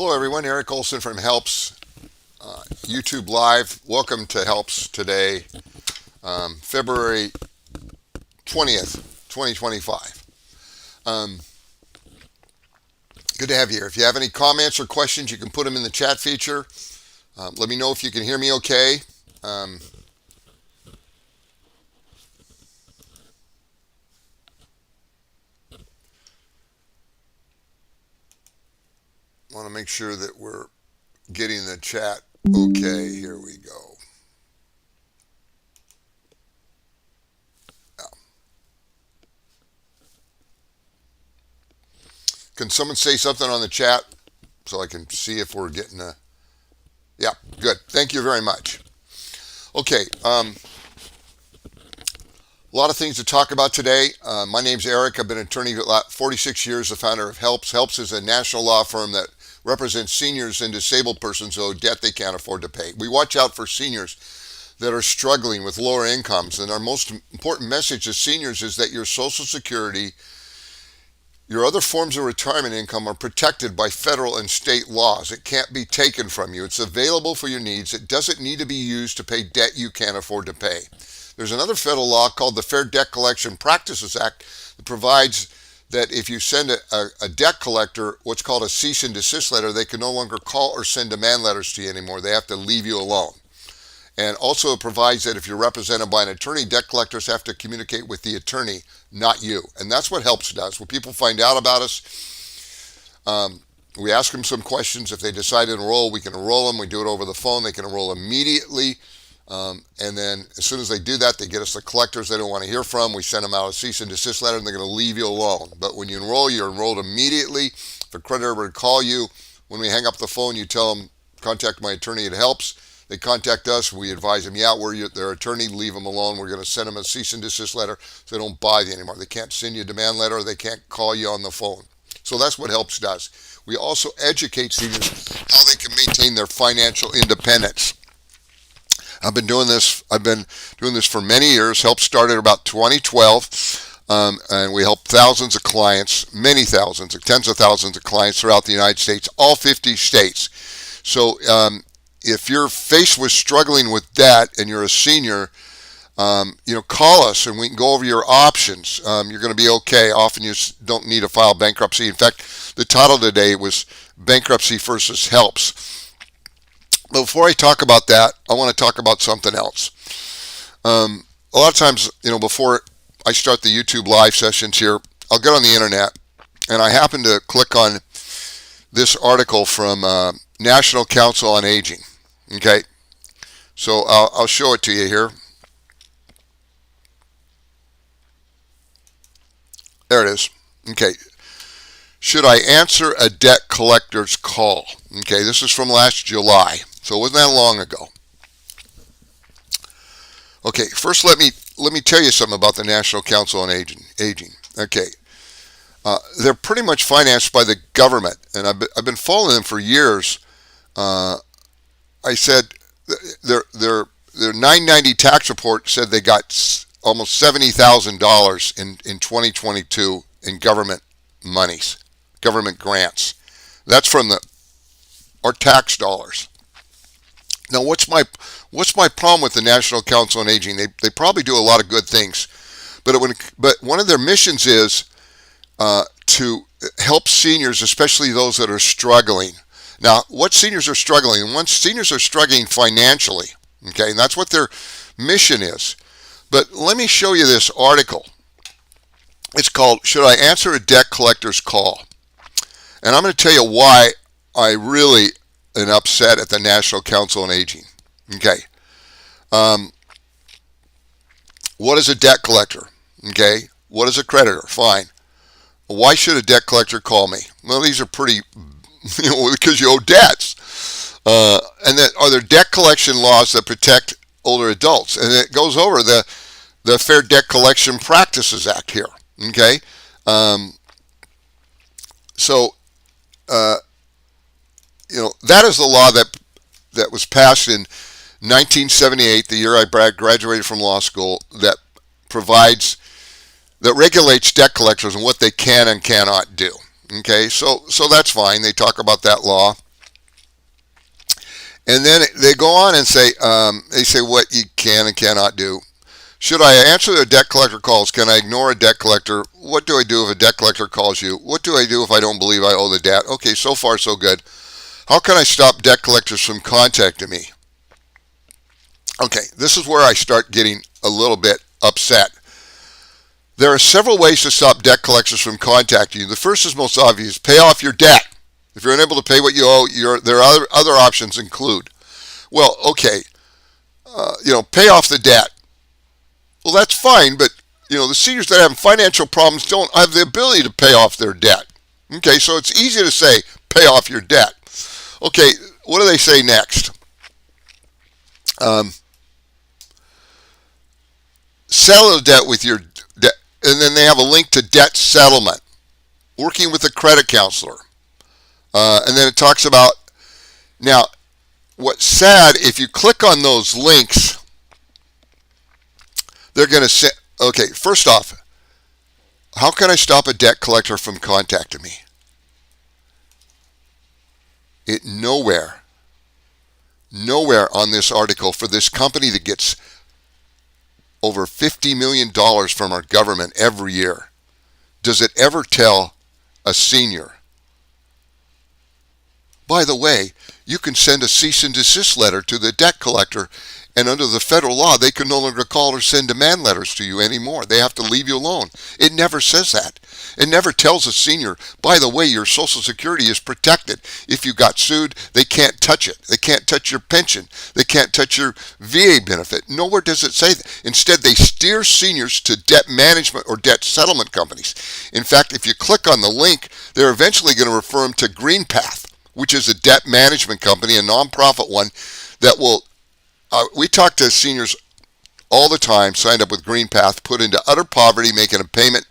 Hello everyone, Eric Olsen from HELPS, YouTube Live. Welcome to HELPS today, February 20th, 2025. Good to have you here. If you have any comments or questions, you can put them in the chat feature. Let me know if you can hear me okay. Want to make sure that we're getting the chat okay. Here we go. Yeah. Can someone say something on the chat so I can see if we're getting a... Yeah, good. Thank you very much. Okay. A lot of things to talk about today. My name's Eric. I've been an attorney for 46 years, the founder of HELPS. HELPS is a national law firm that represents seniors and disabled persons who owe debt they can't afford to pay. We watch out for seniors that are struggling with lower incomes, and our most important message to seniors is that your Social Security, your other forms of retirement income are protected by federal and state laws. It can't be taken from you. It's available for your needs. It doesn't need to be used to pay debt you can't afford to pay. There's another federal law called the Fair Debt Collection Practices Act that provides that if you send a debt collector what's called a cease and desist letter, they can no longer call or send demand letters to you anymore. They have to leave you alone. And also it provides that if you're represented by an attorney, debt collectors have to communicate with the attorney, not you. And that's what HELPS does. When people find out about us, we ask them some questions. If they decide to enroll, we can enroll them. We do it over the phone. They can enroll immediately. And then as soon as they do that, they get us the collectors they don't want to hear from. We send them out a cease and desist letter, and they're going to leave you alone. But when you enroll, you're enrolled immediately. If a creditor were to call you, when we hang up the phone, you tell them, contact my attorney at HELPS. They contact us. We advise them, yeah, we're their attorney. Leave them alone. We're going to send them a cease and desist letter so they don't bother you anymore. They can't send you a demand letter. Or they can't call you on the phone. So that's what HELPS does. We also educate seniors how they can maintain their financial independence. I've been doing this for many years. HELPS started about 2012, and we help thousands of clients, many thousands, tens of thousands of clients throughout the United States, all 50 states. So if you're faced with struggling with debt and you're a senior, call us and we can go over your options. You're going to be okay. Often you don't need to file bankruptcy. In fact, the title today was Bankruptcy Vs HELPS. But before I talk about that, I want to talk about something else. A lot of times, before I start the YouTube live sessions here, I'll get on the internet, and I happen to click on this article from National Council on Aging. Okay, so I'll show it to you here. There it is. Okay. Should I answer a debt collector's call? Okay, this is from last July, so it wasn't that long ago. Okay, first let me tell you something about the National Council on Aging. Okay, they're pretty much financed by the government, and I've been following them for years. I said their 990 tax report said they got almost $70,000 in 2022 in government monies. Government grants. That's from our tax dollars. Now, what's my problem with the National Council on Aging? They probably do a lot of good things, but one of their missions is to help seniors, especially those that are struggling. Now, what seniors are struggling? Seniors are struggling financially. Okay, and that's what their mission is. But let me show you this article. It's called "Should I Answer a Debt Collector's Call?" And I'm going to tell you why I really am upset at the National Council on Aging. Okay. What is a debt collector? Okay. What is a creditor? Fine. Why should a debt collector call me? Well, these are pretty, because you owe debts. And then are there debt collection laws that protect older adults? And it goes over the Fair Debt Collection Practices Act here. Okay. That is the law that was passed in 1978, the year I graduated from law school, that regulates debt collectors and what they can and cannot do. Okay, so that's fine. They talk about that law. And then they go on and say, they say what you can and cannot do. Should I answer the debt collector calls? Can I ignore a debt collector? What do I do if a debt collector calls you? What do I do if I don't believe I owe the debt? Okay, so far so good. How can I stop debt collectors from contacting me? Okay, this is where I start getting a little bit upset. There are several ways to stop debt collectors from contacting you. The first is most obvious: pay off your debt. If you're unable to pay what you owe, there are other options include. Well, okay, pay off the debt. Well, that's fine, but the seniors that have financial problems don't have the ability to pay off their debt. Okay, so it's easy to say pay off your debt. Okay, what do they say next? Settle the debt with your debt, and then they have a link to debt settlement, working with a credit counselor, and then it talks about now. What's sad, if you click on those links, they're going to say, okay, first off, how can I stop a debt collector from contacting me? Nowhere on this article for this company that gets over $50 million from our government every year does it ever tell a senior, by the way, you can send a cease and desist letter to the debt collector, and under the federal law, they can no longer call or send demand letters to you anymore. They have to leave you alone. It never says that. It never tells a senior, by the way, your Social Security is protected. If you got sued, they can't touch it. They can't touch your pension. They can't touch your VA benefit. Nowhere does it say that. Instead, they steer seniors to debt management or debt settlement companies. In fact, if you click on the link, they're eventually going to refer them to GreenPath, which is a debt management company, a nonprofit one that will, we talk to seniors all the time, signed up with GreenPath, put into utter poverty, making a payment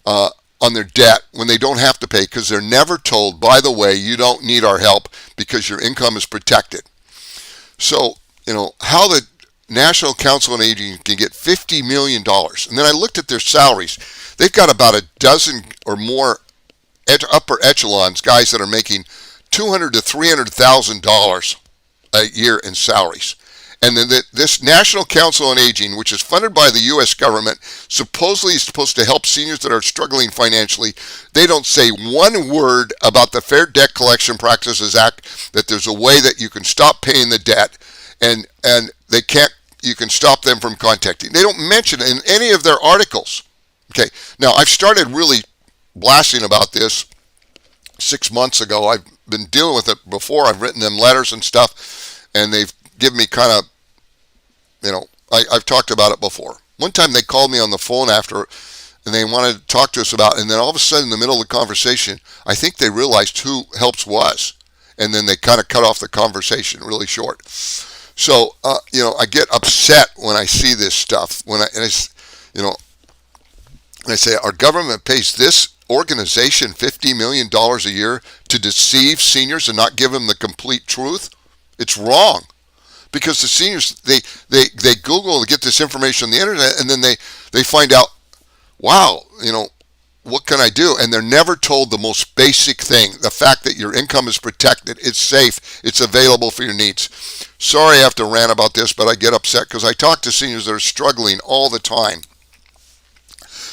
on their debt when they don't have to pay, because they're never told, by the way, you don't need our help because your income is protected. So, how the National Council on Aging can get $50 million. And then I looked at their salaries. They've got about a dozen or more upper echelons, guys that are making $200,000 to $300,000 a year in salaries. And then this National Council on Aging, which is funded by the U.S. government, supposedly is supposed to help seniors that are struggling financially. They don't say one word about the Fair Debt Collection Practices Act, that there's a way that you can stop paying the debt, and you can stop them from contacting. They don't mention it in any of their articles. Okay, now I've started really blasting about this 6 months ago. I've been dealing with it before. I've written them letters and stuff, and they've given me kind of, I've talked about it before. One time they called me on the phone after, and they wanted to talk to us about it, and then all of a sudden in the middle of the conversation, I think they realized who HELPS was, and then they kind of cut off the conversation really short. So, I get upset when I see this stuff. When I say our government pays this organization $50 million a year to deceive seniors and not give them the complete truth. It's wrong, because the seniors, they Google to get this information on the internet, and then they find out, wow, what can I do? And they're never told the most basic thing, the fact that your income is protected, it's safe, it's available for your needs. Sorry I have to rant about this, but I get upset because I talk to seniors that are struggling all the time.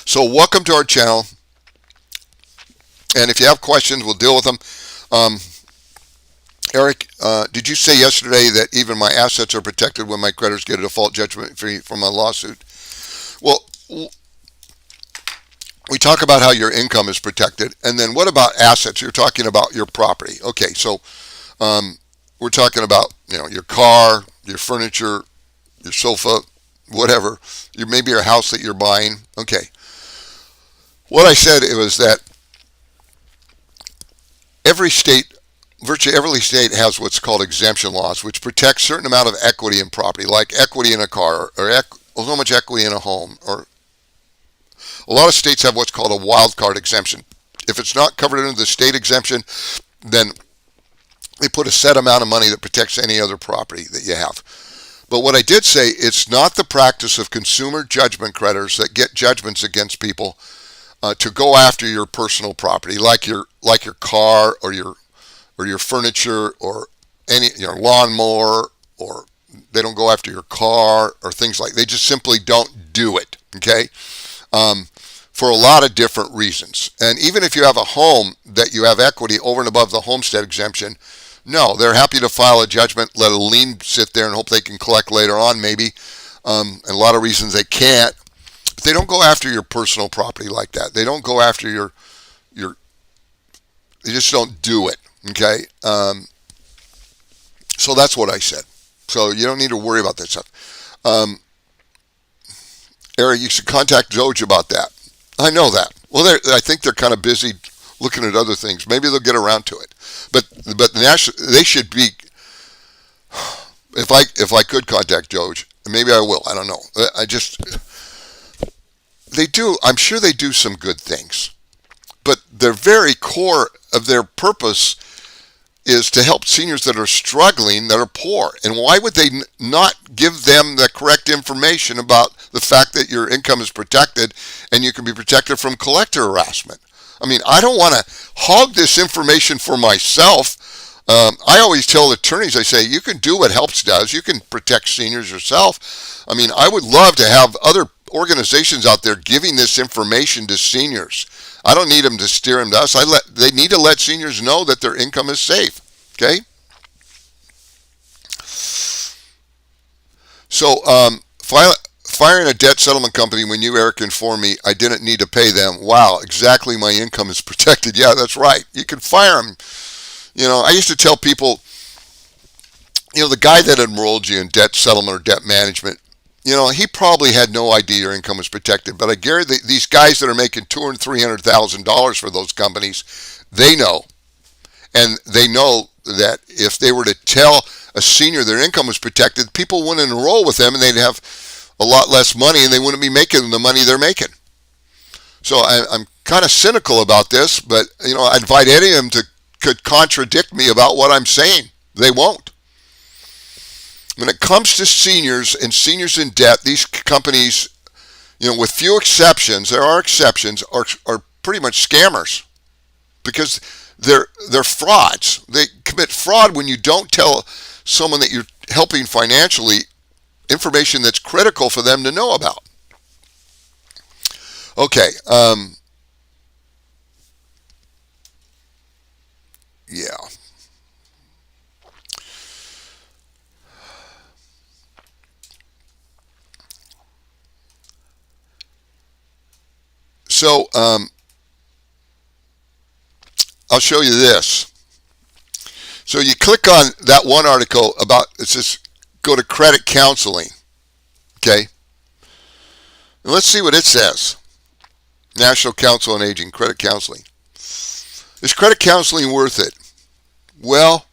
So welcome to our channel. And if you have questions, we'll deal with them. Eric, did you say yesterday that even my assets are protected when my creditors get a default judgment from a lawsuit? Well, we talk about how your income is protected, and then what about assets? You're talking about your property. Okay, so we're talking about your car, your furniture, your sofa, whatever. Maybe your house that you're buying. Okay. What I said was that virtually every state has what's called exemption laws, which protect certain amount of equity in property, like equity in a car or so much equity in a home. Or a lot of states have what's called a wild card exemption. If it's not covered under the state exemption, then they put a set amount of money that protects any other property that you have. But what I did say, it's not the practice of consumer judgment creditors that get judgments against people to go after your personal property, like your car or your furniture or any lawnmower, or they don't go after your car or things like. They just simply don't do it. Okay, for a lot of different reasons. And even if you have a home that you have equity over and above the homestead exemption, no, they're happy to file a judgment, let a lien sit there, and hope they can collect later on, maybe. And a lot of reasons they can't. But they don't go after your personal property like that. They don't go after your. They just don't do it. Okay. So that's what I said. So you don't need to worry about that stuff. Eric, you should contact Doge about that. I know that. Well, I think they're kind of busy looking at other things. Maybe they'll get around to it. But they should be. If I could contact Doge, maybe I will. I don't know. They do. I'm sure they do some good things, but their very core of their purpose is to help seniors that are struggling, that are poor. And why would they not give them the correct information about the fact that your income is protected and you can be protected from collector harassment? I mean, I don't want to hog this information for myself. I always tell attorneys, I say, you can do what HELPS does. You can protect seniors yourself. I mean, I would love to have other organizations out there giving this information to seniors. I don't need them to steer them to us. They need to let seniors know that their income is safe. Okay? So, firing a debt settlement company when you, Eric, informed me I didn't need to pay them. Wow, exactly, my income is protected. Yeah, that's right. You can fire them. I used to tell people, the guy that enrolled you in debt settlement or debt management, he probably had no idea your income was protected. But I guarantee these guys that are making $200,000 and $300,000 for those companies, they know. And they know that if they were to tell a senior their income was protected, people wouldn't enroll with them and they'd have a lot less money and they wouldn't be making the money they're making. So I'm kind of cynical about this, but I invite any of them to could contradict me about what I'm saying. They won't. When it comes to seniors and seniors in debt, these companies, with few exceptions, there are exceptions, are pretty much scammers because they're frauds. They commit fraud when you don't tell someone that you're helping financially information that's critical for them to know about. Okay. Yeah. So I'll show you this. So you click on that one article about, it says go to credit counseling. Okay. And let's see what it says. National Council on Aging, credit counseling. Is credit counseling worth it? Well,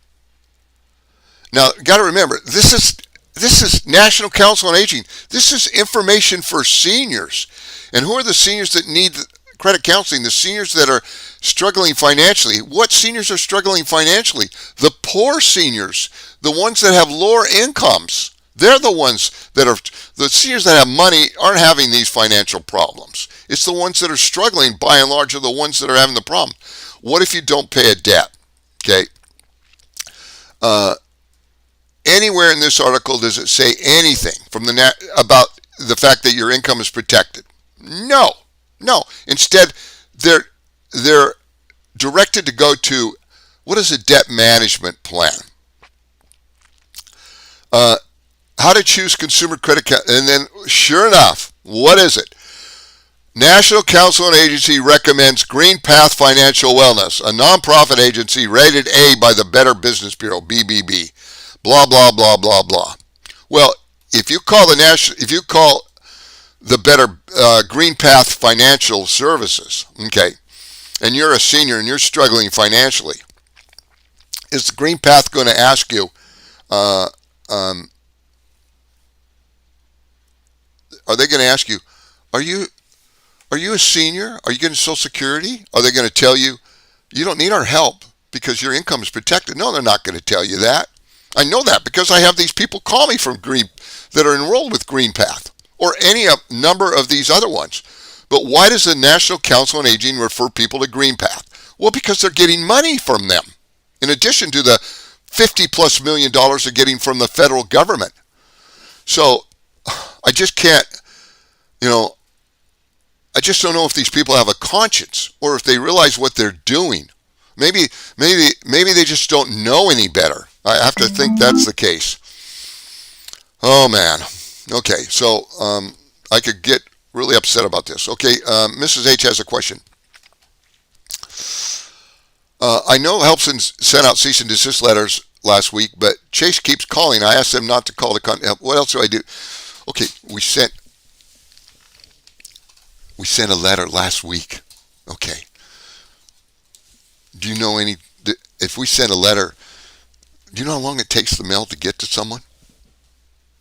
now got to remember, this is National Council on Aging. This is information for seniors. And who are the seniors that need credit counseling? The seniors that are struggling financially. What seniors are struggling financially? The poor seniors, the ones that have lower incomes. They're the ones that are, the seniors that have money aren't having these financial problems. It's the ones that are struggling, by and large, are the ones that are having the problem. What if you don't pay a debt? Okay. Anywhere in this article does it say anything from about the fact that your income is protected? No. Instead, they're directed to go to what is a debt management plan. How to choose consumer credit, and then sure enough, what is it? National Council on Agency recommends Green Path Financial Wellness, a nonprofit agency rated A by the Better Business Bureau, BBB. Blah blah blah blah blah. Well, if you call the Better Green Path Financial Services, okay, and you're a senior and you're struggling financially, is the Green Path going to ask you? Are they going to ask you? Are you a senior? Are you getting Social Security? Are they going to tell you you don't need our help because your income is protected? No, they're not going to tell you that. I know that because I have these people call me from that are enrolled with Green Path or any number of these other ones. But why does the National Council on Aging refer people to Green Path? Well, because they're getting money from them in addition to the $50+ million they're getting from the federal government. So I just can't, you know, I just don't know if these people have a conscience or if they realize what they're doing. Maybe they just don't know any better. I have to think that's the case. Oh man. Okay, so I could get really upset about this. Okay, Mrs. H has a question. I know Helpson sent out cease and desist letters last week, but Chase keeps calling. I asked them not to call the what else do I do? Okay, we sent a letter last week. Okay. Do you know if we send a letter, do you know how long it takes the mail to get to someone?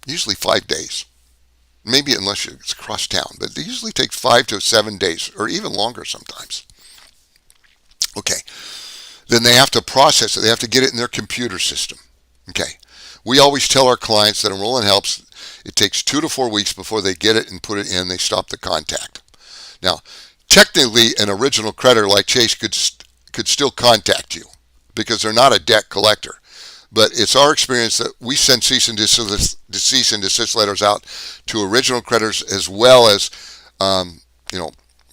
Usually 5 days. Maybe unless it's across town, but they usually take 5 to 7 days or even longer sometimes. Okay. Then they have to process it. They have to get it in their computer system. Okay. We always tell our clients that enrolling helps. It takes 2 to 4 weeks before they get it and put it in. They stop the contact. Now, technically, an original creditor like Chase could still contact you because they're not a debt collector. But it's our experience that we send cease and desist letters out to original creditors as well as,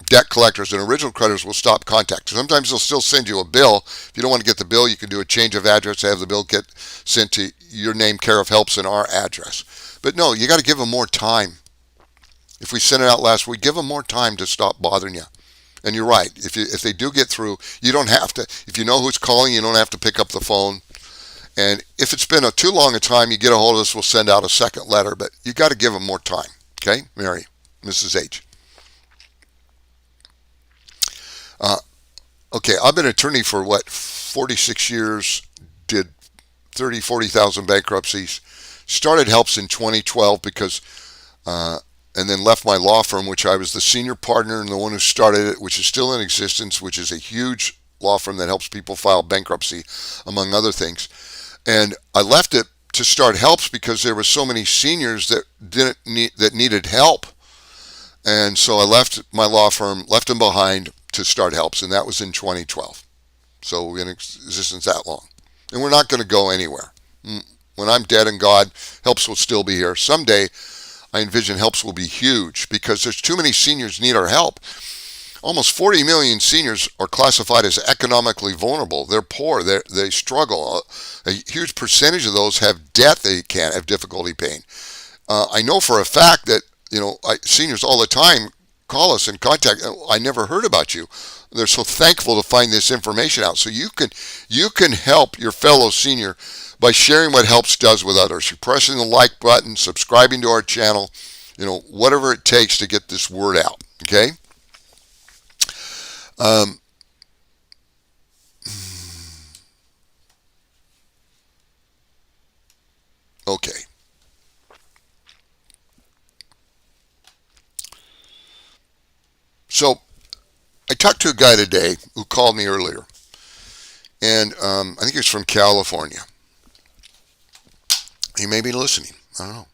debt collectors, and original creditors will stop contact. Sometimes they'll still send you a bill. If you don't want to get the bill, you can do a change of address, have the bill get sent to your name, care of Helps, and our address. But no, you got to give them more time. If we sent it out last week, give them more time to stop bothering you. And you're right. If they do get through, you don't have to. If you know who's calling, you don't have to pick up the phone. And if it's been too long a time, you get a hold of us, we'll send out a second letter. But you got to give them more time. Okay, Mary, Mrs. H. Okay, I've been an attorney for 46 years, did 40,000 bankruptcies, started Helps in 2012 because, and then left my law firm, which I was the senior partner and the one who started it, which is still in existence, which is a huge law firm that helps people file bankruptcy, among other things. And I left it to start Helps because there were so many seniors that needed help. And so I left my law firm, left them behind to start Helps, and that was in 2012. So we're in existence that long. And we're not going to go anywhere. When I'm dead and gone, Helps will still be here. Someday, I envision Helps will be huge because there's too many seniors need our help. Almost 40 million seniors are classified as economically vulnerable. They're poor. They struggle. A huge percentage of those have debt they can't have difficulty paying. I know for a fact that seniors all the time call us and contact. I never heard about you. They're so thankful to find this information out. So you can help your fellow senior by sharing what Helps does with others. You're pressing the like button, subscribing to our channel, whatever it takes to get this word out. Okay. Okay. So I talked to a guy today who called me earlier, and I think he was from California. He may be listening. I don't know.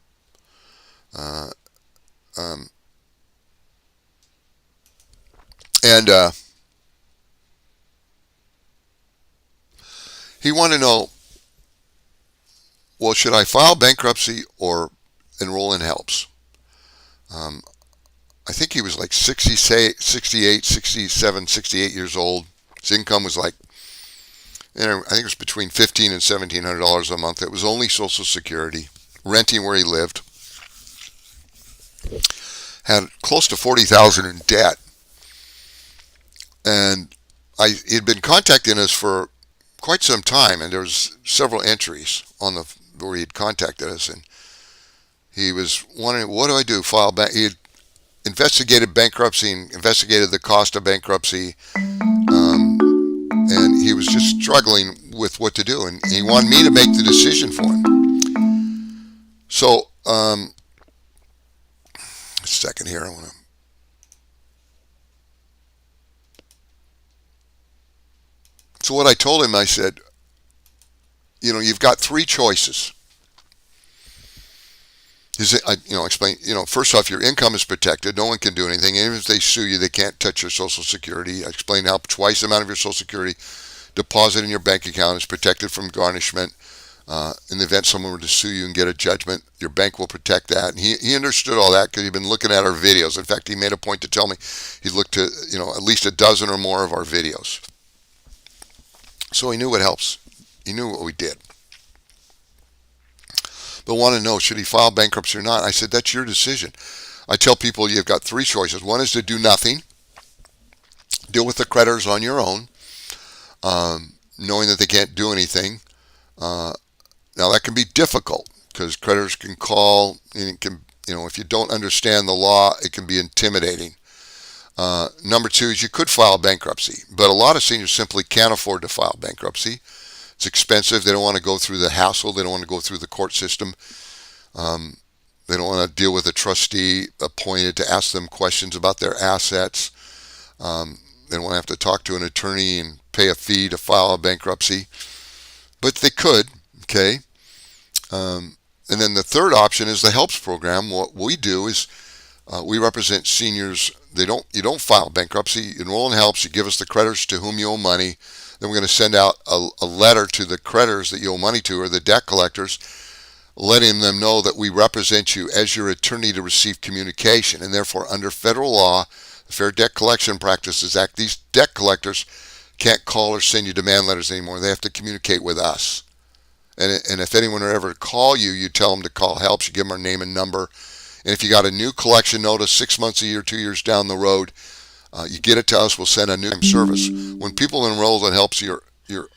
And he wanted to know, well, should I file bankruptcy or enroll in Helps? I think he was like 68, 67, 68 years old. His income was like, I think it was between $1,500 and $1,700 a month. It was only Social Security, renting where he lived. Had close to $40,000 in debt. And he'd been contacting us for quite some time, and there was several entries on where he'd contacted us, and he was wondering, what do I do? File back. He had investigated bankruptcy and investigated the cost of bankruptcy, and he was just struggling with what to do, and he wanted me to make the decision for him. So, a second here, I want to. So what I told him, I said, you've got 3 choices. Explain, first off, your income is protected. No one can do anything. Even if they sue you, they can't touch your Social Security. I explained how twice the amount of your Social Security deposit in your bank account is protected from garnishment. In the event someone were to sue you and get a judgment, your bank will protect that. And he understood all that because he'd been looking at our videos. In fact, he made a point to tell me he looked at at least a dozen or more of our videos. So he knew what helps. He knew what we did. But want to know, should he file bankruptcy or not? I said, that's your decision. I tell people you've got three choices. One is to do nothing, deal with the creditors on your own, knowing that they can't do anything. Now that can be difficult because creditors can call, and it can, if you don't understand the law, it can be intimidating. Number two is you could file bankruptcy, but a lot of seniors simply can't afford to file bankruptcy. It's expensive. They don't want to go through the hassle. They don't want to go through the court system. They don't want to deal with a trustee appointed to ask them questions about their assets. They don't want to have to talk to an attorney and pay a fee to file a bankruptcy. But they could, okay? And then the third option is the HELPS program. What we do is we represent seniors. You don't file bankruptcy. You enroll in HELPS. You give us the creditors to whom you owe money. Then we're going to send out a letter to the creditors that you owe money to, or the debt collectors, letting them know that we represent you as your attorney to receive communication. And therefore, under federal law, the Fair Debt Collection Practices Act, these debt collectors can't call or send you demand letters anymore. They have to communicate with us. And if anyone were ever to call you, you tell them to call HELPS. You give them our name and number. And if you got a new collection notice 6 months, a year, 2 years down the road, you get it to us. We'll send a new service. When people enroll in HELPS, you're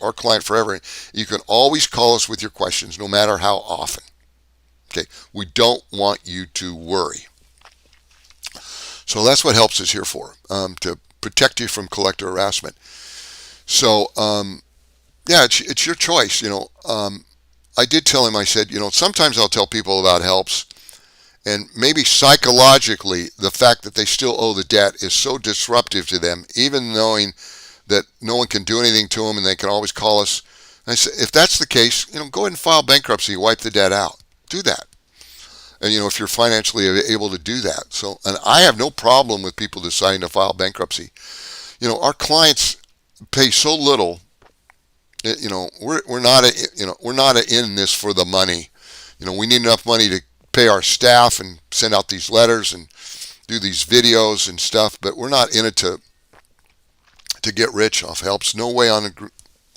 our client forever. You can always call us with your questions, no matter how often. Okay, we don't want you to worry. So that's what HELPS is here for, to protect you from collector harassment. So, yeah, it's your choice. I did tell him, I said, sometimes I'll tell people about HELPS, and maybe psychologically, the fact that they still owe the debt is so disruptive to them, even knowing that no one can do anything to them and they can always call us. And I said, if that's the case, go ahead and file bankruptcy, wipe the debt out. Do that. And, if you're financially able to do that. So, and I have no problem with people deciding to file bankruptcy. Our clients pay so little. We're not in this for the money. We need enough money to pay our staff and send out these letters and do these videos and stuff, but we're not in it to get rich off HELPS. No way on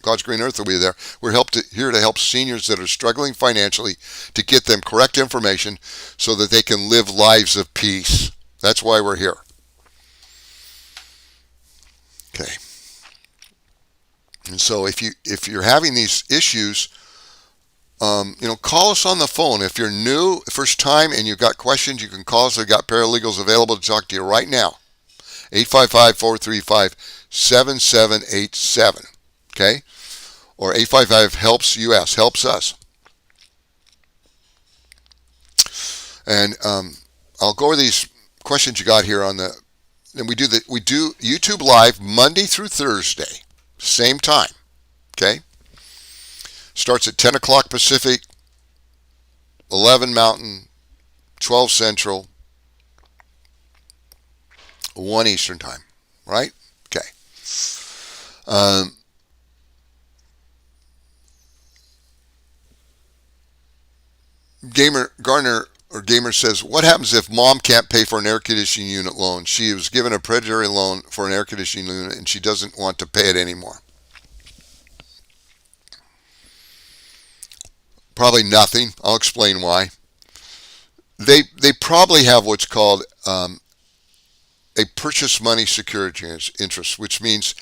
God's green earth are we there. We're here to help seniors that are struggling financially, to get them correct information so that they can live lives of peace. That's why we're here. Okay. And so if you're having these issues, call us on the phone. If you're new, first time, and you've got questions, you can call us. We've got paralegals available to talk to you right now. 855-435-7787. Okay? Or 855-HELPS-US. Helps us. And I'll go over these questions you got here on the. And we do YouTube Live Monday through Thursday. Same time, okay? Starts at 10 o'clock Pacific, 11 Mountain, 12 Central, 1 Eastern Time, right? Okay. Gamer says, what happens if mom can't pay for an air conditioning unit loan? She was given a predatory loan for an air conditioning unit and she doesn't want to pay it anymore. Probably nothing. I'll explain why. They probably have what's called a purchase money security interest, which means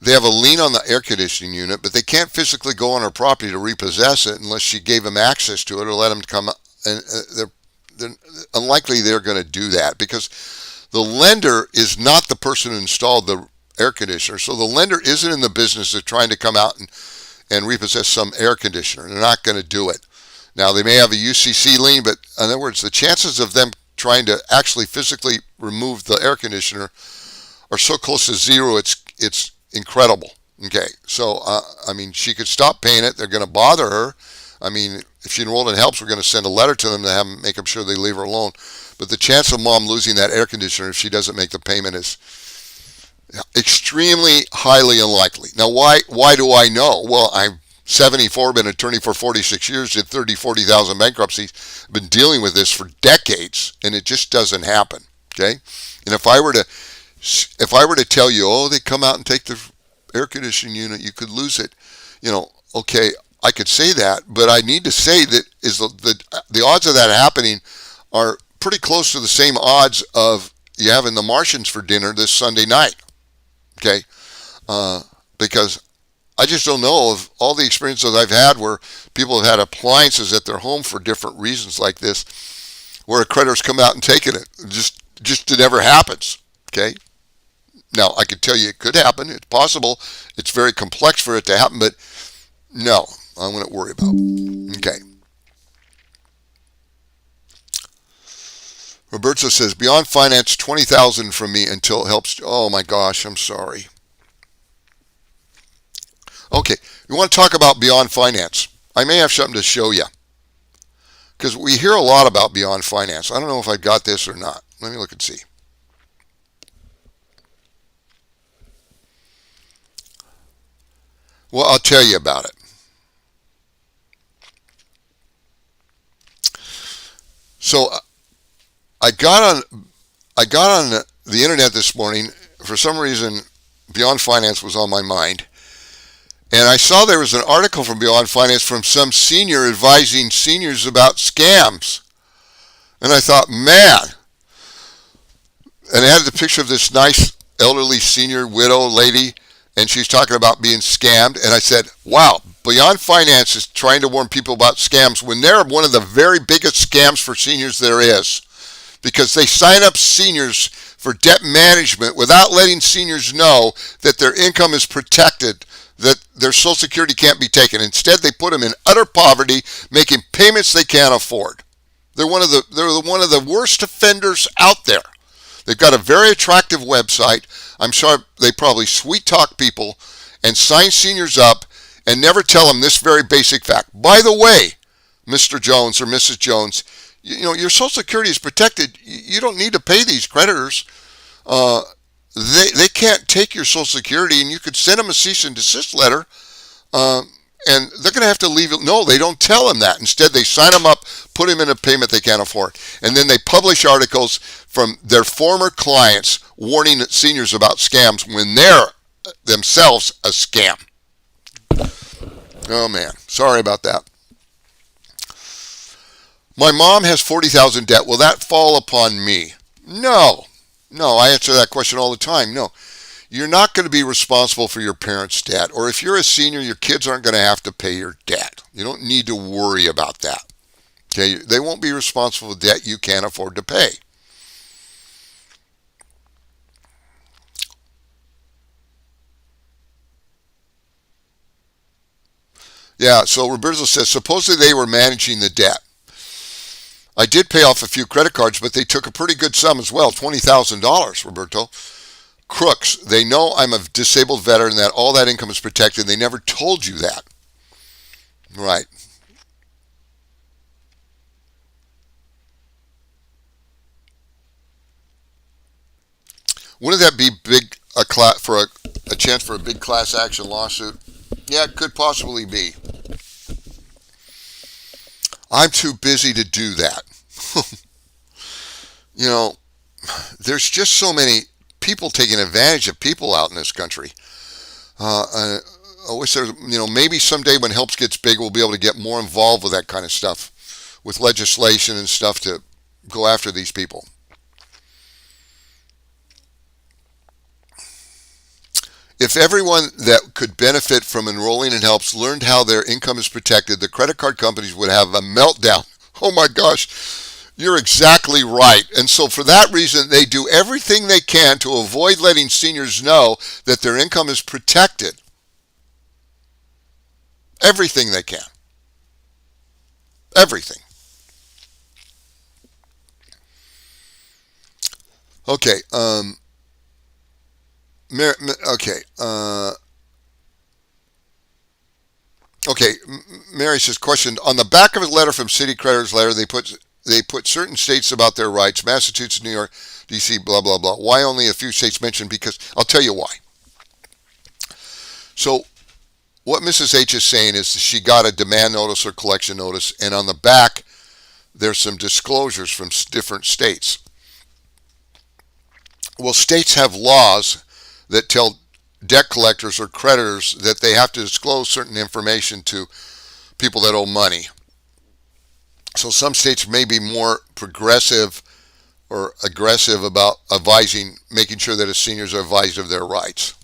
they have a lien on the air conditioning unit, but they can't physically go on her property to repossess it unless she gave them access to it or let them come. And they're unlikely they're going to do that because the lender is not the person who installed the air conditioner. So the lender isn't in the business of trying to come out and repossess some air conditioner. They're not going to do it. Now, they may have a UCC lien, but in other words, the chances of them trying to actually physically remove the air conditioner are so close to zero, it's incredible. Okay, so, she could stop paying it. They're going to bother her. If she enrolled in HELPS, we're going to send a letter to them to make them sure they leave her alone. But the chance of mom losing that air conditioner if she doesn't make the payment is Extremely highly unlikely. Now, why do I know? Well, I'm 74, been an attorney for 46 years, did 30, 40,000 bankruptcies, been dealing with this for decades, and it just doesn't happen. Okay, and if I were to tell you, oh, they come out and take the air conditioning unit, you could lose it. Okay, I could say that, but I need to say that is the odds of that happening are pretty close to the same odds of you having the Martians for dinner this Sunday night. Okay, because I just don't know of all the experiences I've had where people have had appliances at their home for different reasons like this, where a creditor's come out and taken it. Just it never happens. Okay. Now I could tell you it could happen. It's possible. It's very complex for it to happen, but no, I wouldn't worry about. Okay. Roberto says, Beyond Finance, 20,000 from me until it helps. Oh my gosh, I'm sorry. Okay, you want to talk about Beyond Finance? I may have something to show you because we hear a lot about Beyond Finance. I don't know if I got this or not. Let me look and see. Well, I'll tell you about it. So I got on the internet this morning. For some reason, Beyond Finance was on my mind. And I saw there was an article from Beyond Finance from some senior advising seniors about scams. And I thought, man. And it had the picture of this nice elderly senior widow lady, and she's talking about being scammed. And I said, wow, Beyond Finance is trying to warn people about scams when they're one of the very biggest scams for seniors there is. Because they sign up seniors for debt management without letting seniors know that their income is protected, that their Social Security can't be taken. Instead, they put them in utter poverty, making payments they can't afford. They're one of the worst offenders out there. They've got a very attractive website. I'm sure they probably sweet talk people and sign seniors up and never tell them this very basic fact. By the way, Mr. Jones or Mrs. Jones, your Social Security is protected. You don't need to pay these creditors. They can't take your Social Security, and you could send them a cease and desist letter, and they're going to have to leave it. No, they don't tell them that. Instead, they sign them up, put them in a payment they can't afford, and then they publish articles from their former clients warning seniors about scams when they're themselves a scam. Oh man, sorry about that. My mom has 40,000 debt. Will that fall upon me? No. No, I answer that question all the time. No. You're not going to be responsible for your parents' debt. Or if you're a senior, your kids aren't going to have to pay your debt. You don't need to worry about that. Okay? They won't be responsible for debt you can't afford to pay. Yeah, so Roberto says, supposedly they were managing the debt. I did pay off a few credit cards, but they took a pretty good sum as well, $20,000, Roberto. Crooks. They know I'm a disabled veteran, that all that income is protected. They never told you that. Right. Wouldn't that be big a chance for a big class action lawsuit? Yeah, it could possibly be. I'm too busy to do that. you know, there's just so many people taking advantage of people out in this country. I wish there's, maybe someday when Helps gets big, we'll be able to get more involved with that kind of stuff, with legislation and stuff to go after these people. If everyone that could benefit from enrolling in Helps learned how their income is protected, the credit card companies would have a meltdown. Oh my gosh, you're exactly right. And so for that reason, they do everything they can to avoid letting seniors know that their income is protected. Everything they can. Everything. Okay. Okay. Okay. Mary says, question. On the back of a letter from City Creditors letter, they put they put certain states about their rights, Massachusetts, New York, D.C., blah, blah, blah. Why only a few states mentioned? Because I'll tell you why. So what Mrs. H is saying is she got a demand notice or collection notice, and on the back, there's some disclosures from different states. Well, states have laws that tell debt collectors or creditors that they have to disclose certain information to people that owe money. So some states may be more progressive or aggressive about advising, making sure that seniors are advised of their rights.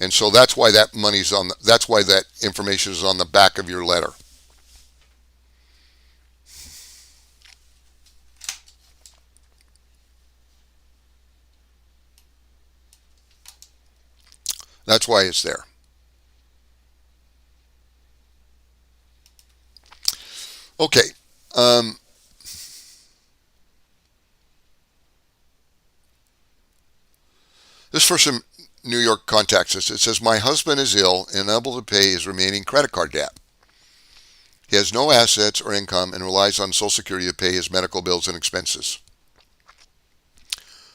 And so that's why that's why that information is on the back of your letter. That's why it's there. Okay. This person from New York contacts us. It says, my husband is ill and unable to pay his remaining credit card debt. He has no assets or income and relies on Social Security to pay his medical bills and expenses.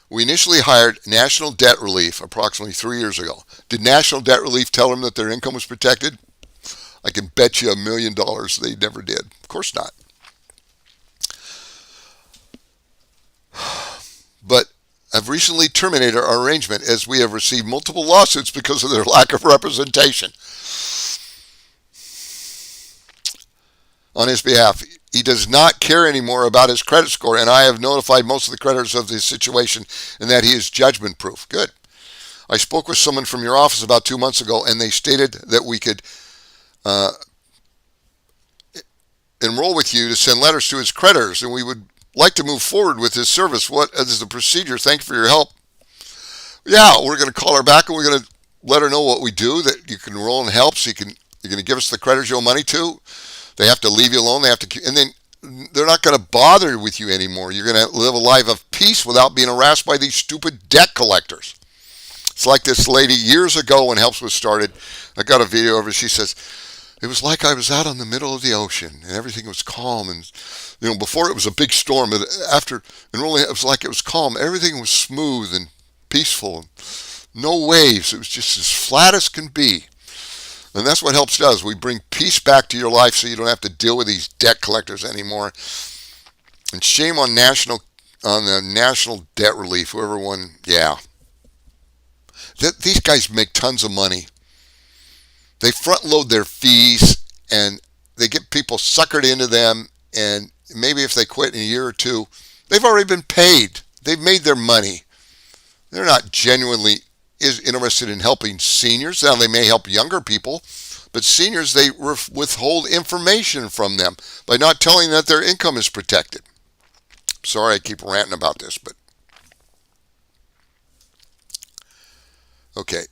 We initially hired National Debt Relief approximately 3 years ago. Did National Debt Relief tell them that their income was protected? I can bet you $1 million they never did. Of course not. But have recently terminated our arrangement as we have received multiple lawsuits because of their lack of representation on his behalf. He does not care anymore about his credit score, and I have notified most of the creditors of the situation and that he is judgment proof. Good. I spoke with someone from your office about 2 months ago, and they stated that we could enroll with you to send letters to his creditors, and we would like to move forward with his service. What is the procedure? Thank you for your help. Yeah, we're going to call her back, and we're going to let her know what we do, that you can enroll in HELPS. You're going to give us the creditors you owe money to. They have to leave you alone. They have to, and then they're not going to bother with you anymore. You're going to live a life of peace without being harassed by these stupid debt collectors. It's like this lady years ago when HELPS was started. I got a video of her. She says, it was like I was out on the middle of the ocean and everything was calm. And, before it was a big storm. And after enrolling, it was like it was calm. Everything was smooth and peaceful. And no waves. It was just as flat as can be. And that's what HELPS does. We bring peace back to your life so you don't have to deal with these debt collectors anymore. And shame on the National Debt Relief, whoever won. Yeah. These guys make tons of money. They front load their fees and they get people suckered into them. And maybe if they quit in a year or two, they've already been paid. They've made their money. They're not genuinely interested in helping seniors. Now, they may help younger people, but seniors, they withhold information from them by not telling that their income is protected. Sorry, I keep ranting about this, but okay.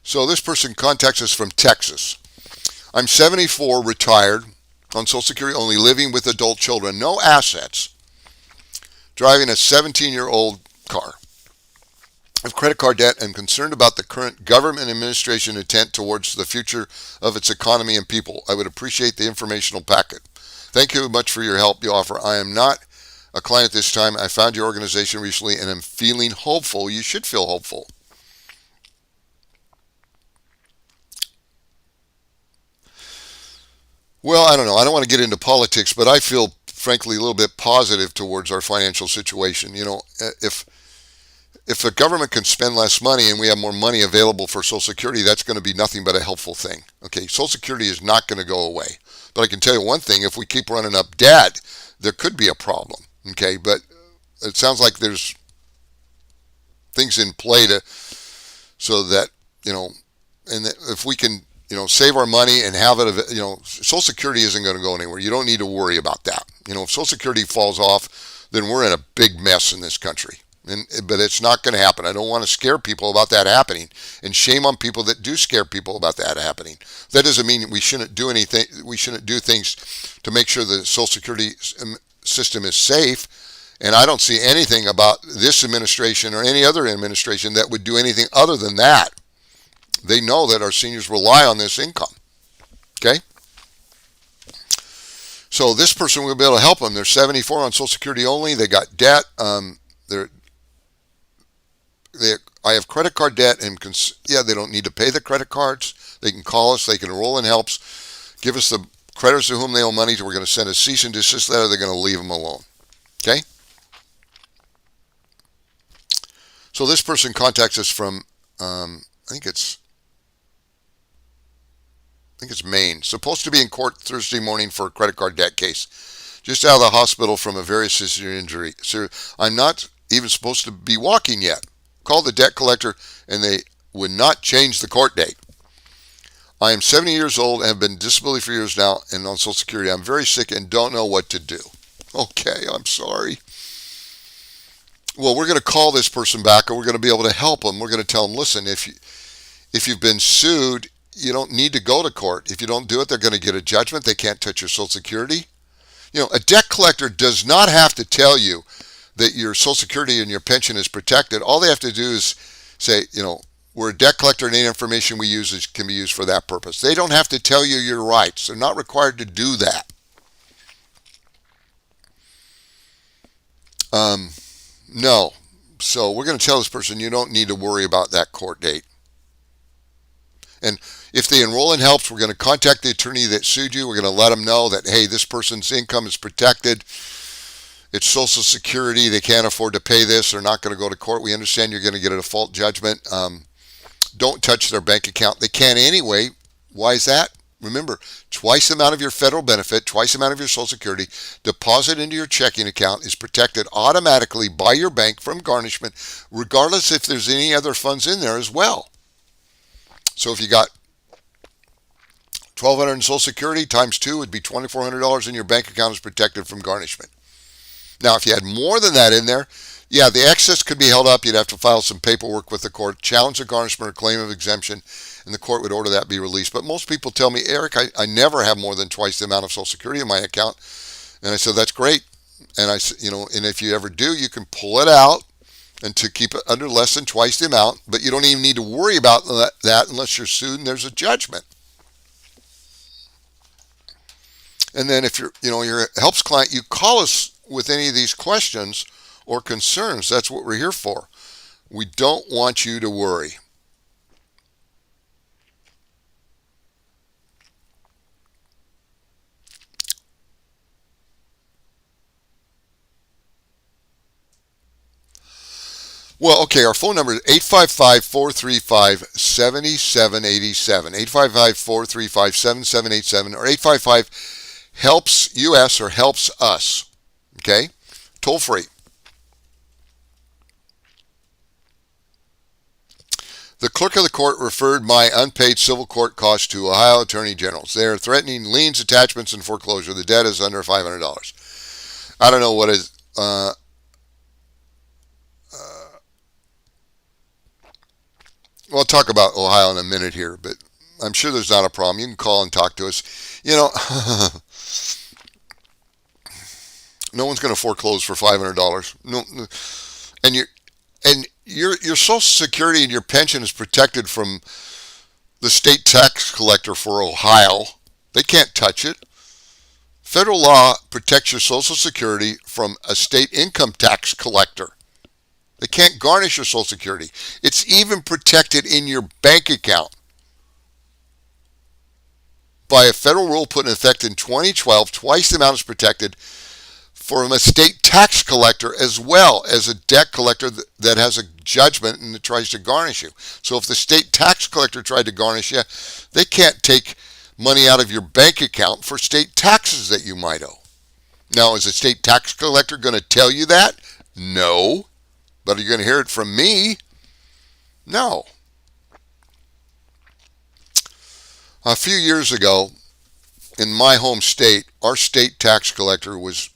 So this person contacts us from Texas. I'm 74, retired, on Social Security only, living with adult children, no assets, driving a 17-year-old car. I have credit card debt and concerned about the current government administration intent towards the future of its economy and people. I would appreciate the informational packet. Thank you much for your help you offer. I am not a client at this time. I found your organization recently and I'm feeling hopeful. You should feel hopeful. Well, I don't know. I don't want to get into politics, but I feel, frankly, a little bit positive towards our financial situation. If the government can spend less money and we have more money available for Social Security, that's going to be nothing but a helpful thing. Okay, Social Security is not going to go away. But I can tell you one thing, if we keep running up debt, there could be a problem. Okay, but it sounds like there's things in play so that, and that if we can, save our money and have it, Social Security isn't going to go anywhere. You don't need to worry about that. If Social Security falls off, then we're in a big mess in this country. But it's not going to happen. I don't want to scare people about that happening. And shame on people that do scare people about that happening. That doesn't mean we shouldn't do anything. We shouldn't do things to make sure the Social Security system is safe. And I don't see anything about this administration or any other administration that would do anything other than that. They know that our seniors rely on this income. Okay? So this person will be able to help them. They're 74 on Social Security only. They got debt. I have credit card debt, and they don't need to pay the credit cards. They can call us. They can enroll in helps. Give us the creditors to whom they owe money. We're going to send a cease and desist letter. They're going to leave them alone. Okay? So this person contacts us from, I think it's Maine. Supposed to be in court Thursday morning for a credit card debt case. Just out of the hospital from a very serious injury. So I'm not even supposed to be walking yet. Called the debt collector and they would not change the court date. I am 70 years old and have been disability for years now and on Social Security. I'm very sick and don't know what to do. Okay, I'm sorry. Well, we're going to call this person back and we're going to be able to help them. We're going to tell them, listen, if you've been sued, you don't need to go to court. If you don't do it, they're going to get a judgment. They can't touch your Social Security. A debt collector does not have to tell you that your Social Security and your pension is protected. All they have to do is say, we're a debt collector and any information we use can be used for that purpose. They don't have to tell you your rights. They're not required to do that. No. So we're going to tell this person you don't need to worry about that court date. And if they enroll in helps, we're going to contact the attorney that sued you. We're going to let them know that, hey, this person's income is protected. It's Social Security. They can't afford to pay this. They're not going to go to court. We understand you're going to get a default judgment. Don't touch their bank account. They can't anyway. Why is that? Remember, twice the amount of your federal benefit, twice the amount of your Social Security, deposit into your checking account is protected automatically by your bank from garnishment, regardless if there's any other funds in there as well. So if you got $1,200 in Social Security times 2 would be $2,400 in your bank account is protected from garnishment. Now, if you had more than that in there, the excess could be held up. You'd have to file some paperwork with the court, challenge the garnishment or claim of exemption, and the court would order that be released. But most people tell me, Eric, I never have more than twice the amount of Social Security in my account. And I said, that's great. And and if you ever do, you can pull it out and to keep it under less than twice the amount. But you don't even need to worry about that unless you're sued and there's a judgment. And then if you're a helps client, you call us with any of these questions or concerns. That's what we're here for. We don't want you to worry. Well, okay, our phone number is 855-435-7787, 855-435-7787, or 855-HELPS-US or HELPS US, okay? Toll free. The clerk of the court referred my unpaid civil court costs to Ohio Attorney Generals. They are threatening liens, attachments, and foreclosure. The debt is under $500. I don't know what is... We'll talk about Ohio in a minute here, but I'm sure there's not a problem. You can call and talk to us. No one's going to foreclose for $500. No, and your Social Security and your pension is protected from the state tax collector for Ohio. They can't touch it. Federal law protects your Social Security from a state income tax collector. They can't garnish your Social Security. It's even protected in your bank account by a federal rule put in effect in 2012. Twice the amount is protected from a state tax collector as well as a debt collector that has a judgment and that tries to garnish you. So if the state tax collector tried to garnish you, they can't take money out of your bank account for state taxes that you might owe. Now, is a state tax collector going to tell you that? No. But are you going to hear it from me? No. A few years ago, in my home state, our state tax collector was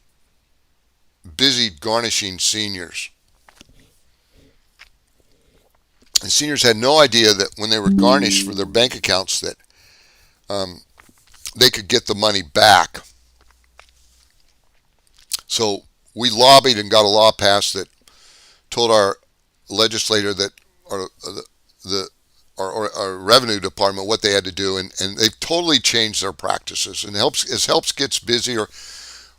busy garnishing seniors. And seniors had no idea that when they were garnished for their bank accounts that they could get the money back. So we lobbied and got a law passed that told our legislator that the our revenue department what they had to do, and they've totally changed their practices. And as helps gets busier,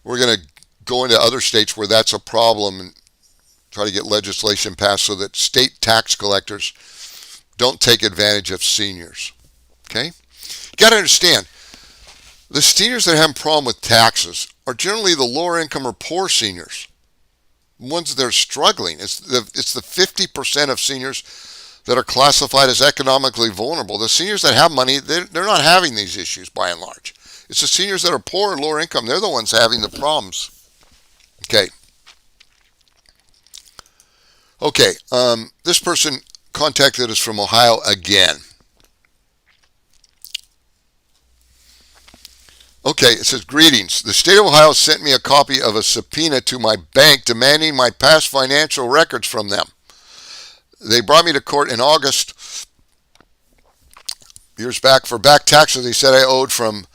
we're going to go into other states where that's a problem and try to get legislation passed so that state tax collectors don't take advantage of seniors. Okay? You got to understand, the seniors that have a problem with taxes are generally the lower income or poor seniors, ones that are struggling. It's the 50% of seniors that are classified as economically vulnerable. The seniors that have money, they're not having these issues by and large. It's the seniors that are poor and lower income. They're the ones having the problems. Okay. Okay. This person contacted us from Ohio again. Okay, it says, greetings. The state of Ohio sent me a copy of a subpoena to my bank demanding my past financial records from them. They brought me to court in August, years back, for back taxes they said I owed from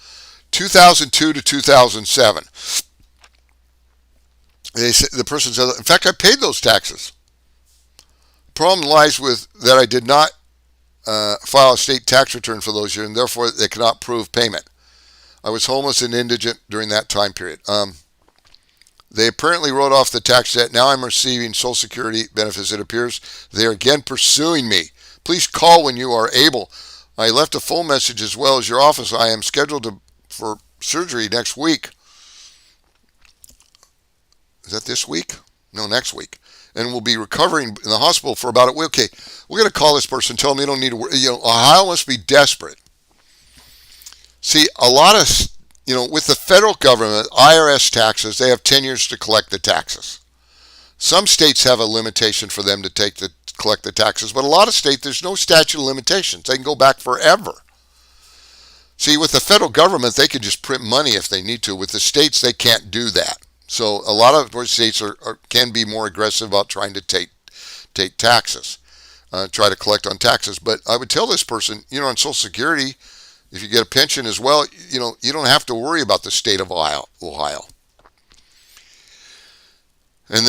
2002 to 2007. The person said, in fact, I paid those taxes. The problem lies with that I did not file a state tax return for those years, and therefore they cannot prove payment. I was homeless and indigent during that time period. They apparently wrote off the tax debt. Now I'm receiving Social Security benefits. It appears they are again pursuing me. Please call when you are able. I left a phone message as well as your office. I am scheduled for surgery next week. Is that this week? No, next week. And we'll be recovering in the hospital for about a week. Okay, we're going to call this person, tell them you don't need to worry. Ohio must be desperate. See, a lot of, with the federal government, IRS taxes, they have 10 years to collect the taxes. Some states have a limitation for them to collect the taxes, but a lot of states, there's no statute of limitations. They can go back forever. See, with the federal government, they can just print money if they need to. With the states, they can't do that. So a lot of states can be more aggressive about trying to take taxes, try to collect on taxes. But I would tell this person, on Social Security, if you get a pension as well, you don't have to worry about the state of Ohio. And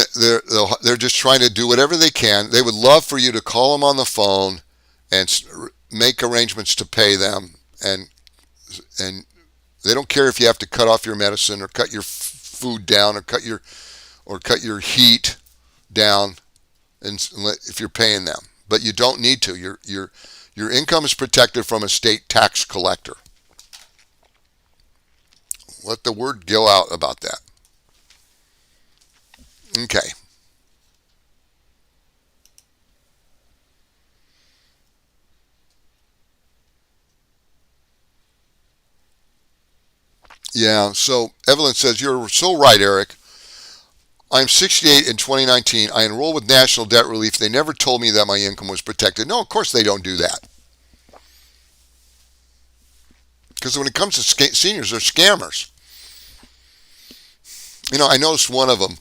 they're just trying to do whatever they can. They would love for you to call them on the phone and make arrangements to pay them. And they don't care if you have to cut off your medicine or cut your food down or cut your heat down, and if you're paying them. But you don't need to. Your income is protected from a state tax collector. Let the word go out about that. Okay. Yeah, so Evelyn says, you're so right, Eric. I'm 68 in 2019. I enrolled with National Debt Relief. They never told me that my income was protected. No, of course they don't do that. Because when it comes to seniors, they're scammers. I noticed one of them.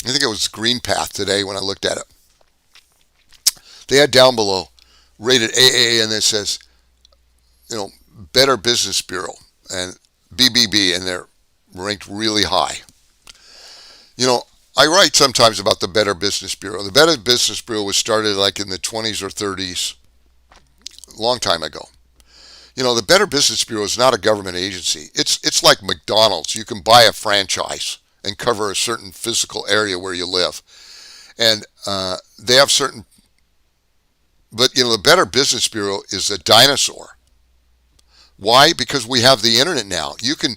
I think it was Green Path today when I looked at it. They had down below, rated AAA, and it says, Better Business Bureau and BBB, and they're ranked really high. I write sometimes about the Better Business Bureau. The Better Business Bureau was started like in the 20s or 30s, a long time ago. The Better Business Bureau is not a government agency. It's like McDonald's. You can buy a franchise and cover a certain physical area where you live. And they have certain, but the Better Business Bureau is a dinosaur. Why? Because we have the internet now. You can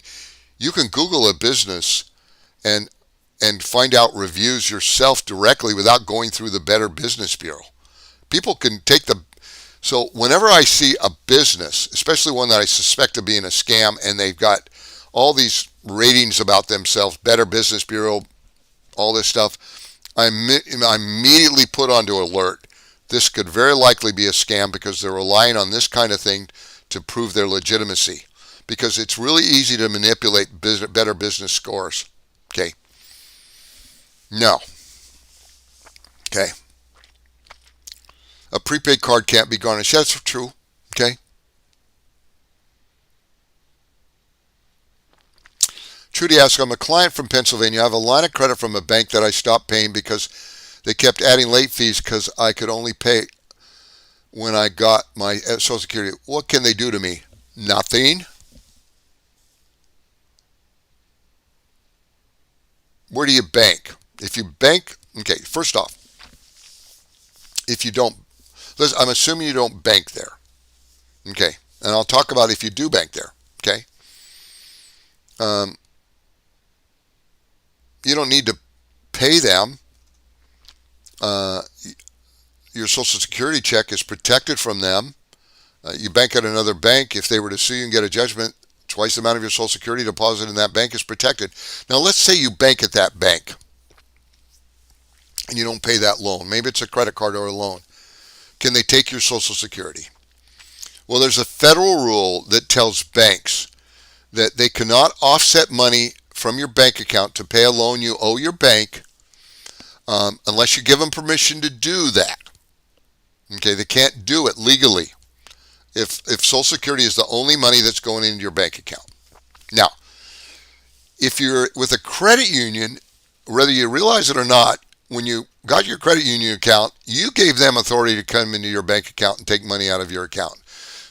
Google a business and find out reviews yourself directly without going through the Better Business Bureau. People can so whenever I see a business, especially one that I suspect of being a scam, and they've got all these ratings about themselves, Better Business Bureau, all this stuff, I immediately put onto alert. This could very likely be a scam because they're relying on this kind of thing to prove their legitimacy. Because it's really easy to manipulate Better Business scores. Okay. No. Okay. A prepaid card can't be garnished. That's true. Okay. Trudy asks, I'm a client from Pennsylvania. I have a line of credit from a bank that I stopped paying because they kept adding late fees because I could only pay when I got my Social Security. What can they do to me? Nothing. Where do you bank? If you bank, okay, first off, if you don't, I'm assuming you don't bank there. Okay, and I'll talk about if you do bank there. Okay, you don't need to pay them. Your Social Security check is protected from them. You bank at another bank. If they were to sue you and get a judgment, twice the amount of your Social Security deposit in that bank is protected. Now, let's say you bank at that bank and you don't pay that loan. Maybe it's a credit card or a loan. Can they take your Social Security? Well, there's a federal rule that tells banks that they cannot offset money from your bank account to pay a loan you owe your bank unless you give them permission to do that. Okay, they can't do it legally if Social Security is the only money that's going into your bank account. Now, if you're with a credit union, whether you realize it or not, when you got your credit union account, you gave them authority to come into your bank account and take money out of your account.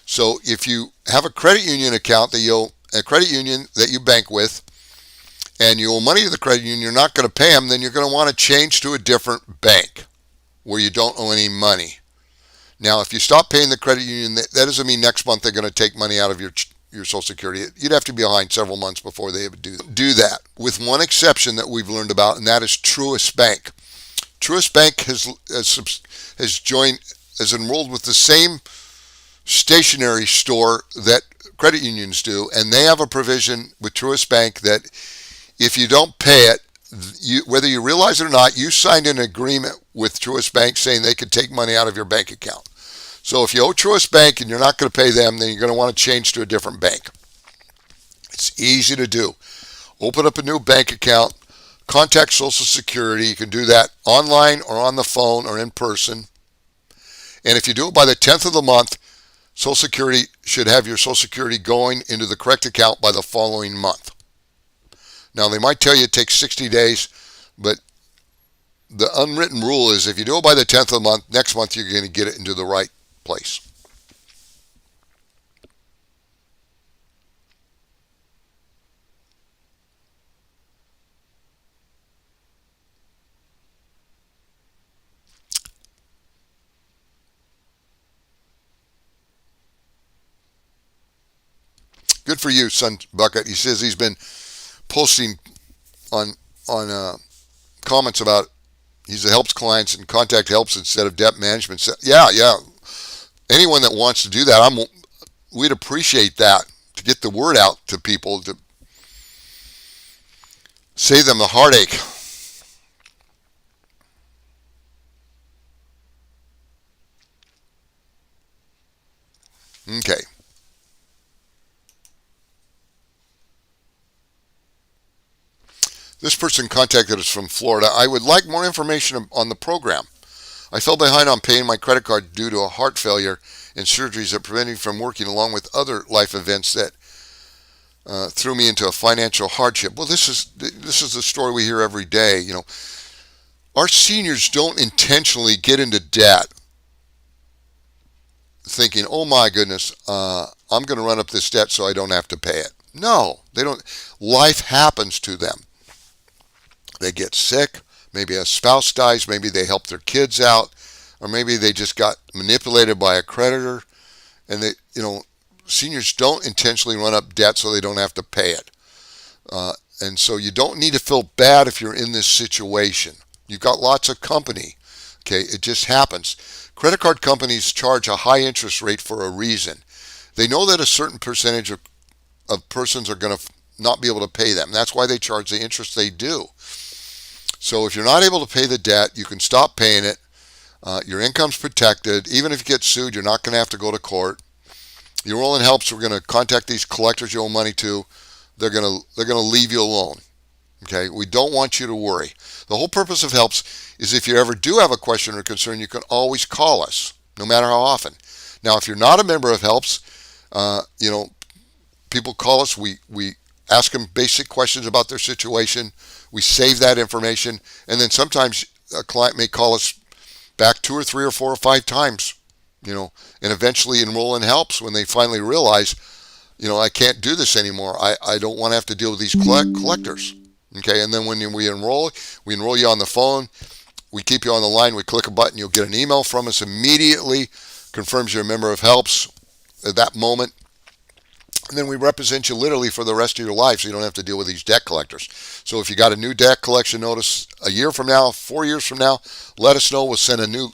So if you have a credit union account that you bank with, and you owe money to the credit union, you're not going to pay them, then you're going to want to change to a different bank where you don't owe any money. Now, if you stop paying the credit union, that doesn't mean next month they're going to take money out of your Social Security. You'd have to be behind several months before they would do that, with one exception that we've learned about, and that is Truist Bank. Truist Bank has enrolled with the same stationery store that credit unions do, and they have a provision with Truist Bank that if you don't pay it, whether you realize it or not, you signed an agreement with Truist Bank saying they could take money out of your bank account. So if you owe Truist Bank and you're not going to pay them, then you're going to want to change to a different bank. It's easy to do. Open up a new bank account, contact Social Security. You can do that online or on the phone or in person. And if you do it by the 10th of the month, Social Security should have your Social Security going into the correct account by the following month. Now, they might tell you it takes 60 days, but the unwritten rule is if you do it by the 10th of the month, next month you're going to get it into the right place. Good for you, Son Bucket. He says he's been posting on comments about he's a helps clients and contact helps instead of debt management. Yeah. Anyone that wants to do that, we'd appreciate that, to get the word out to people, to save them the heartache. Okay. This person contacted us from Florida. I would like more information on the program. I fell behind on paying my credit card due to a heart failure and surgeries that prevented me from working, along with other life events that threw me into a financial hardship. Well, this is the story we hear every day. You know, our seniors don't intentionally get into debt thinking, oh my goodness, I'm going to run up this debt so I don't have to pay it. No, they don't. Life happens to them. They get sick, maybe a spouse dies, maybe they help their kids out, or maybe they just got manipulated by a creditor, and seniors don't intentionally run up debt so they don't have to pay it. And so you don't need to feel bad if you're in this situation. You've got lots of company. Okay, it just happens. Credit card companies charge a high interest rate for a reason. They know that a certain percentage of persons are going to not be able to pay them. That's why they charge the interest they do. So if you're not able to pay the debt, you can stop paying it. Your income's protected. Even if you get sued, you're not going to have to go to court. Your Olsen helps. We're going to contact these collectors you owe money to. They're going to leave you alone. Okay, we don't want you to worry. The whole purpose of helps is if you ever do have a question or concern, you can always call us, no matter how often. Now, if you're not a member of helps, people call us. We ask them basic questions about their situation. We save that information, and then sometimes a client may call us back 2 or 3 or 4 or 5 times, and eventually enroll in helps when they finally realize, I can't do this anymore. I don't want to have to deal with these collectors. Okay, and then when we enroll you on the phone. We keep you on the line. We click a button. You'll get an email from us immediately. Confirms you're a member of helps at that moment. And then we represent you literally for the rest of your life so you don't have to deal with these debt collectors. So if you got a new debt collection notice a year from now, 4 years from now, let us know. We'll send a new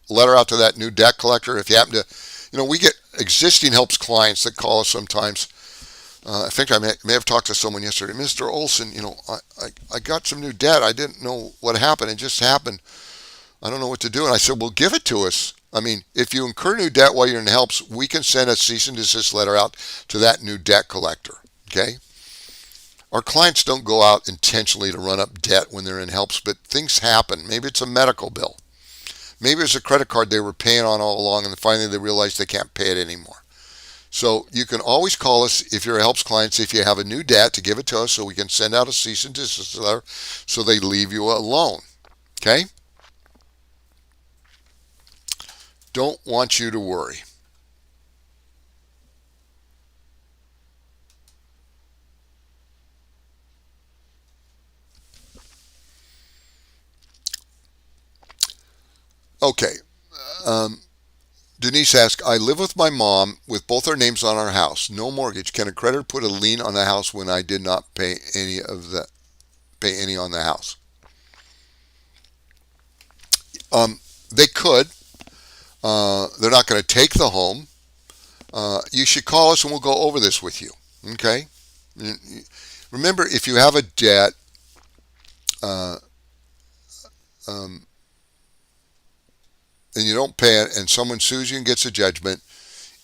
letter out to that new debt collector. If you happen to, we get existing helps clients that call us sometimes. I think I may have talked to someone yesterday. Mr. Olsen, I got some new debt. I didn't know what happened. It just happened. I don't know what to do. And I said, well, give it to us. I mean, if you incur new debt while you're in helps, we can send a cease and desist letter out to that new debt collector. Okay? Our clients don't go out intentionally to run up debt when they're in helps, but things happen. Maybe it's a medical bill. Maybe it's a credit card they were paying on all along, and finally they realize they can't pay it anymore. So you can always call us if you're a helps client, if you have a new debt, to give it to us so we can send out a cease and desist letter so they leave you alone. Okay? Don't want you to worry. Okay. Denise asks, I live with my mom with both our names on our house. No mortgage. Can a creditor put a lien on the house when I did not pay any on the house? They could. They're not going to take the home. You should call us and we'll go over this with you. Okay? Remember, if you have a debt, and you don't pay it and someone sues you and gets a judgment,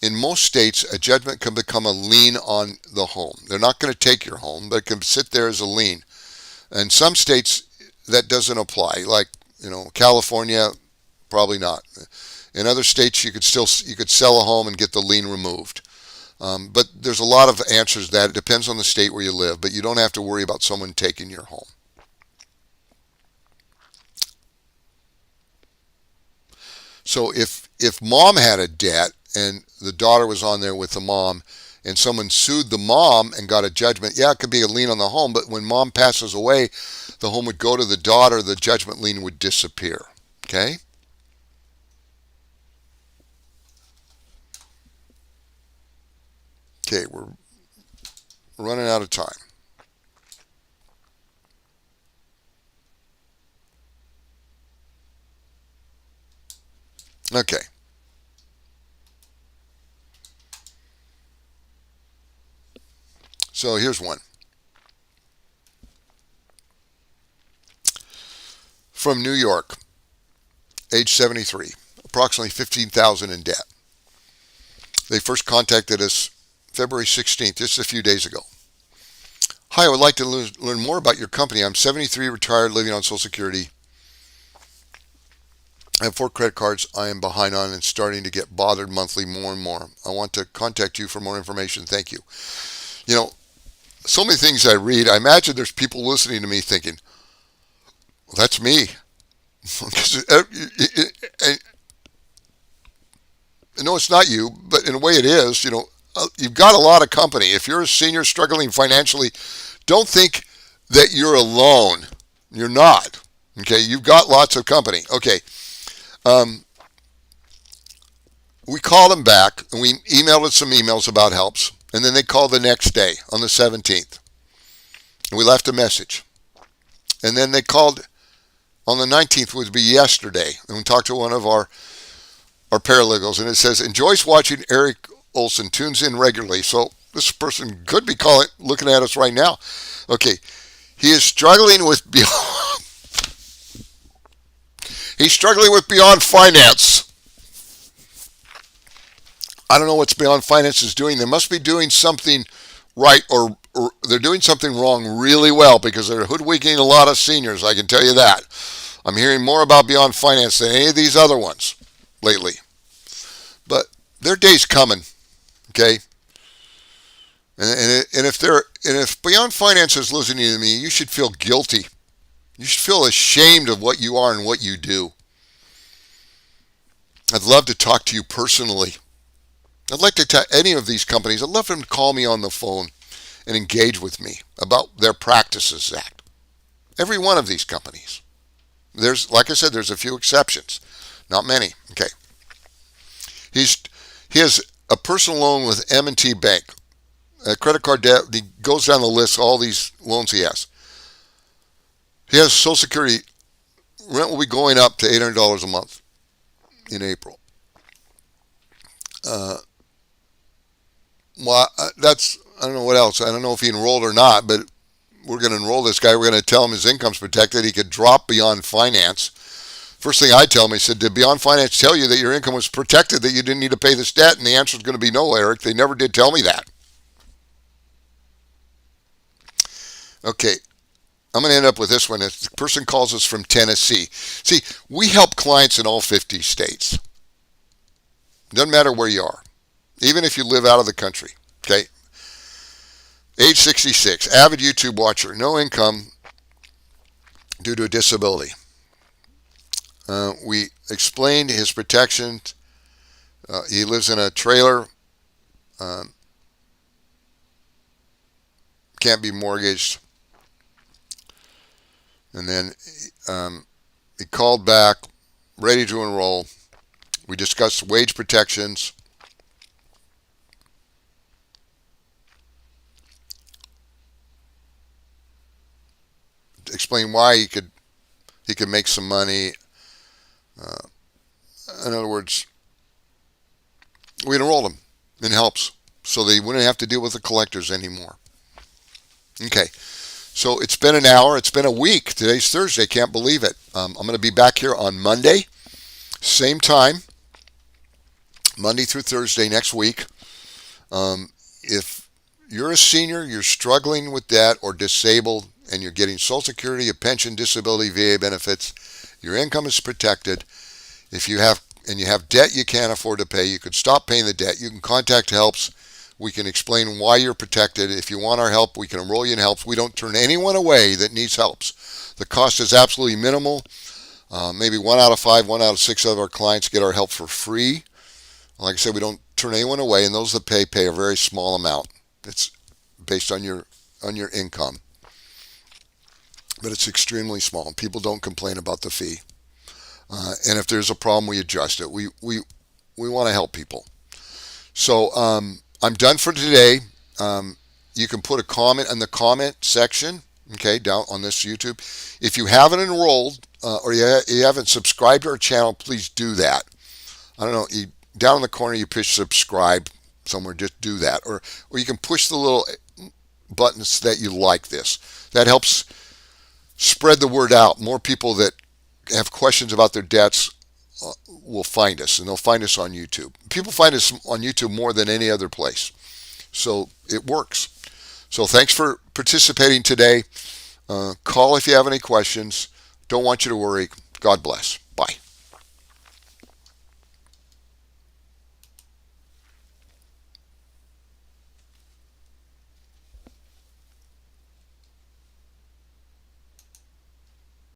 in most states, a judgment can become a lien on the home. They're not going to take your home, but it can sit there as a lien. In some states, that doesn't apply. Like, California, probably not. In other states, you could sell a home and get the lien removed. But there's a lot of answers to that. It depends on the state where you live, but you don't have to worry about someone taking your home. So if mom had a debt and the daughter was on there with the mom and someone sued the mom and got a judgment, yeah, it could be a lien on the home, but when mom passes away, the home would go to the daughter, the judgment lien would disappear. Okay? Okay, we're running out of time. Okay. So here's one. From New York, age 73, approximately $15,000 in debt. They first contacted us February 16th, just a few days ago. Hi, I would like to learn more about your company. I'm 73, retired, living on Social Security. I have 4 credit cards I am behind on and starting to get bothered monthly more and more. I want to contact you for more information. Thank you. So many things I read. I imagine there's people listening to me thinking, well, that's me. No, it's not you, but in a way it is. You've got a lot of company. If you're a senior struggling financially, don't think that you're alone. You're not. Okay, you've got lots of company. Okay. We called them back and we emailed some emails about helps, and then they called the next day on the 17th. And we left a message. And then they called on the 19th, would be yesterday, and we talked to one of our paralegals, and it says, enjoys watching Eric Olsen, tunes in regularly. So this person could be looking at us right now. Okay, he is struggling with He's struggling with Beyond Finance. I don't know what's Beyond Finance is doing. They must be doing something right, or they're doing something wrong really well, because they're hoodwinking a lot of seniors, I can tell you that. I'm hearing more about Beyond Finance than any of these other ones lately. But their day's coming, okay? And if Beyond Finance is listening to me, you should feel guilty. You should feel ashamed of what you are and what you do. I'd love to talk to you personally. I'd like to tell any of these companies, I'd love for them to call me on the phone and engage with me about their practices act. Every one of these companies. There's, like I said, there's a few exceptions. Not many. Okay. He has a personal loan with M&T Bank. A credit card debt. He goes down the list, all these loans he has. He has Social Security. Rent will be going up to $800 a month in April. Well, that's, I don't know what else. I don't know if he enrolled or not, but we're going to enroll this guy. We're going to tell him his income's protected. He could drop Beyond Finance. First thing I tell him, he said, did Beyond Finance tell you that your income was protected, that you didn't need to pay this debt? And the answer is going to be no, Eric. They never did tell me that. Okay, I'm going to end up with this one. The person calls us from Tennessee. See, we help clients in all 50 states. Doesn't matter where you are, even if you live out of the country. Okay, age 66, avid YouTube watcher, no income due to a disability. We explained his protections. He lives in a trailer, can't be mortgaged. And then he called back, ready to enroll. We discussed wage protections. Explain why he could make some money. In other words, we enrolled him in helps so they wouldn't have to deal with the collectors anymore. Okay, so it's been an hour. It's been a week. Today's Thursday. Can't believe it. I'm going to be back here on Monday, same time, Monday through Thursday next week. If you're a senior, you're struggling with debt or disabled, and you're getting Social Security, a pension, disability, VA benefits, your income is protected. If you have debt you can't afford to pay, you could stop paying the debt. You can contact HELPS. We can explain why you're protected. If you want our help, we can enroll you in HELPS. We don't turn anyone away that needs helps. The cost is absolutely minimal. Maybe 1 out of 5, 1 out of 6 of our clients get our help for free. Like I said, we don't turn anyone away, and those that pay a very small amount. It's based on your income, but it's extremely small. People don't complain about the fee, and if there's a problem, we adjust it. We want to help people. So I'm done for today. You can put a comment in the comment section, okay, down on this YouTube. If you haven't enrolled or you haven't subscribed to our channel, please do that. I don't know, down in the corner you push subscribe somewhere, just do that. Or you can push the little buttons that you like this. That helps spread the word out. More people that have questions about their debts will find us, and they'll find us on YouTube. People find us on YouTube more than any other place. So it works. So thanks for participating today. Call if you have any questions. Don't want you to worry. God bless. Bye.